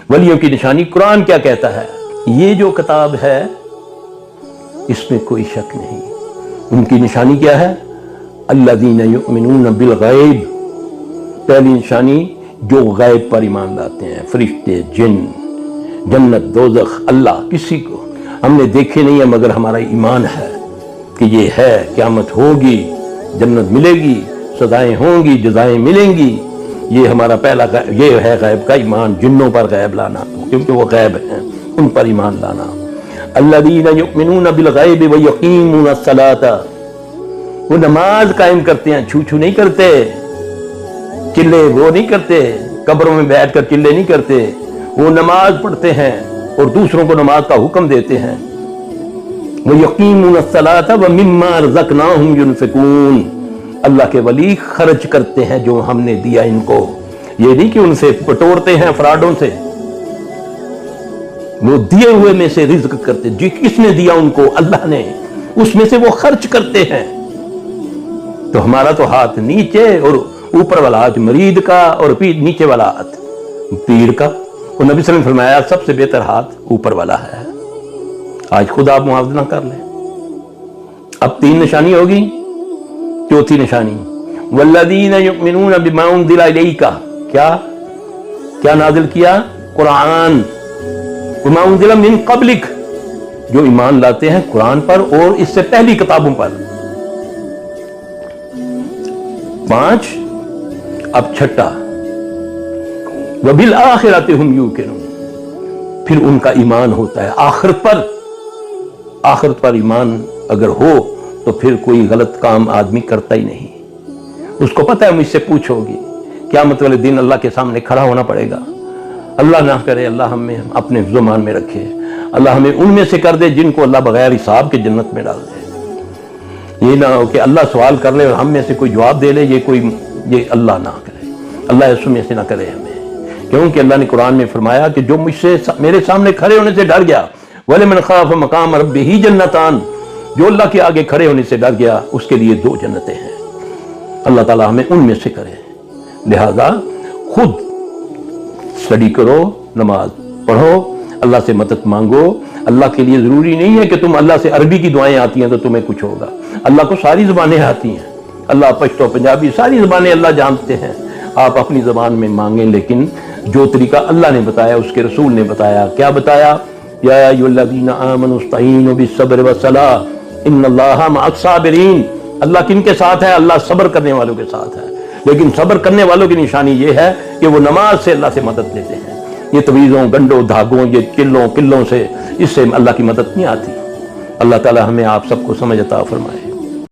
ولیوں کی نشانی قرآن کیا کہتا ہے؟ یہ جو کتاب ہے اس میں کوئی شک نہیں، ان کی نشانی کیا ہے؟ الذین یؤمنون بالغیب، پہلی نشانی جو غیب پر ایمان لاتے ہیں، فرشتے، جن، جنت، دوزخ، اللہ، کسی کو ہم نے دیکھے نہیں ہے مگر ہمارا ایمان ہے کہ یہ ہے، قیامت ہوگی، جنت ملے گی، سزائیں ہوں گی، جزائیں ملیں گی، یہ ہمارا پہلا یہ ہے غیب کا ایمان، جنوں پر غیب لانا کیونکہ وہ غیب ہیں، ان پر ایمان لانا۔ الذین یؤمنون بالغیب ویقیمون الصلاۃ، وہ نماز قائم کرتے ہیں، چھو چھو نہیں کرتے، چلے وہ نہیں کرتے، قبروں میں بیٹھ کر چلے نہیں کرتے، وہ نماز پڑھتے ہیں اور دوسروں کو نماز کا حکم دیتے ہیں۔ وَيَقِيمُونَ الصَّلَاةَ وَمِمَّا رَزَقْنَاهُمْ يُنْفِقُونَ، اللہ کے ولی خرچ کرتے ہیں جو ہم نے دیا ان کو، یہ نہیں کہ ان سے پٹورتے ہیں فراڈوں سے، وہ دیے ہوئے میں سے رزق کرتے، جی کس نے دیا ان کو؟ اللہ نے، اس میں سے وہ خرچ کرتے ہیں۔ تو ہمارا تو ہاتھ نیچے اور اوپر والا ہاتھ مرید کا اور نیچے والا ہاتھ پیر کا، وہ نبی صلی اللہ علیہ وسلم نے فرمایا سب سے بہتر ہاتھ اوپر والا ہے۔ آج خود آپ موازنہ کر لیں۔ اب 3 نشانی ہوگی، چوتھی نشانی والذین یؤمنون بما انزل الیک، کیا نازل کیا؟ قرآن، بما انزل من قبلک، جو ایمان لاتے ہیں قرآن پر اور اس سے پہلی کتابوں پر۔ 5، اب چھٹا وبالآخرۃ ھم یوقنون، پھر ان کا ایمان ہوتا ہے آخرت پر۔ آخرت پر ایمان اگر ہو تو پھر کوئی غلط کام آدمی کرتا ہی نہیں، اس کو پتہ ہے مجھ سے پوچھو گی، قیامت والے دن اللہ کے سامنے کھڑا ہونا پڑے گا۔ اللہ نہ کرے، اللہ ہمیں اپنے زمان میں رکھے، اللہ ہمیں ان میں سے کر دے جن کو اللہ بغیر حساب کے جنت میں ڈال دے۔ یہ نہ ہو کہ اللہ سوال کر لے اور ہم میں سے کوئی جواب دے لے، یہ اللہ نہ کرے، اللہ اس میں سے نہ کرے ہمیں، کیونکہ اللہ نے قرآن میں فرمایا کہ جو مجھ سے میرے سامنے کھڑے ہونے سے ڈر گیا، وَلِمَنْ خَافَ مَقَامَ رَبِّهِ جَنَّتَانِ، جو اللہ کے آگے کھڑے ہونے سے ڈر گیا اس کے لیے 2 جنتیں ہیں۔ اللہ تعالیٰ ہمیں ان میں سے کرے۔ لہذا خود اسٹڈی کرو، نماز پڑھو، اللہ سے مدد مانگو۔ اللہ کے لیے ضروری نہیں ہے کہ تم اللہ سے عربی کی دعائیں آتی ہیں تو تمہیں کچھ ہوگا، اللہ کو ساری زبانیں آتی ہیں، اللہ پشتو پنجابی ساری زبانیں اللہ جانتے ہیں، آپ اپنی زبان میں مانگیں، لیکن جو طریقہ اللہ نے بتایا، اس کے رسول نے بتایا، کیا بتایا؟ یا ایھا الذین آمنوا استعینوا بالصبر والصلاۃ ان اللہ مع الصابرین، اللہ کن کے ساتھ ہے؟ اللہ صبر کرنے والوں کے ساتھ ہے، لیکن صبر کرنے والوں کی نشانی یہ ہے کہ وہ نماز سے اللہ سے مدد لیتے ہیں۔ یہ تویزوں، گنڈوں، دھاگوں، یہ قلوں سے اس سے اللہ کی مدد نہیں آتی۔ اللہ تعالی ہمیں آپ سب کو سمجھ عطا فرمائے۔